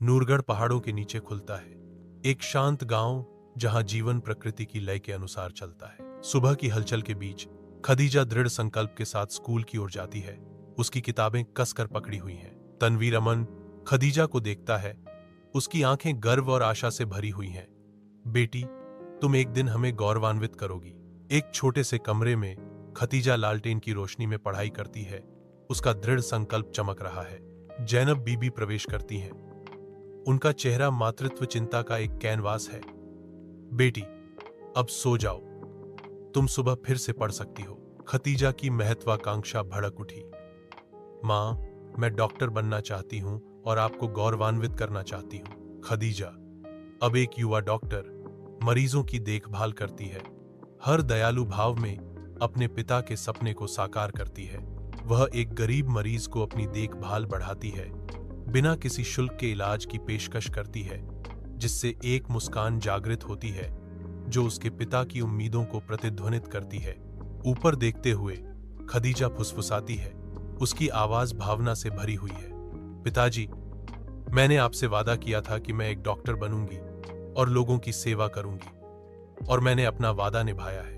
नूरगढ़ पहाड़ों के नीचे खुलता है। एक शांत गांव जहां जीवन प्रकृति की लय के अनुसार चलता है। सुबह की हलचल के बीच खदीजा दृढ़ संकल्प के साथ स्कूल की ओर जाती है। उसकी किताबें कसकर पकड़ी हुई हैं। तनवीर अमन खदीजा को देखता है। उसकी आंखें गर्व और आशा से भरी हुई हैं। बेटी, तुम एक दिन हमें गौरवान्वित करोगी। एक छोटे से कमरे में खदीजा लालटेन की रोशनी में पढ़ाई करती है। उसका दृढ़ संकल्प चमक रहा है। जैनब बीबी प्रवेश करती हैं। उनका चेहरा मातृत्व चिंता का एक कैनवास है। बेटी, अब सो जाओ, तुम सुबह फिर से पढ़ सकती हो। खदीजा की महत्वाकांक्षा भड़क उठी। मां, मैं डॉक्टर बनना चाहती हूं और आपको गौरवान्वित करना चाहती हूं। खदीजा अब एक युवा डॉक्टर मरीजों की देखभाल करती है। हर दयालु भाव में अपने पिता के सपने को साकार करती है। वह एक गरीब मरीज को अपनी देखभाल बढ़ाती है। बिना किसी शुल्क के इलाज की पेशकश करती है, जिससे एक मुस्कान जागृत होती है जो उसके पिता की उम्मीदों को प्रतिध्वनित करती है। ऊपर देखते हुए खदीजा फुसफुसाती है। उसकी आवाज भावना से भरी हुई है। पिताजी, मैंने आपसे वादा किया था कि मैं एक डॉक्टर बनूंगी और लोगों की सेवा करूंगी, और मैंने अपना वादा निभाया है।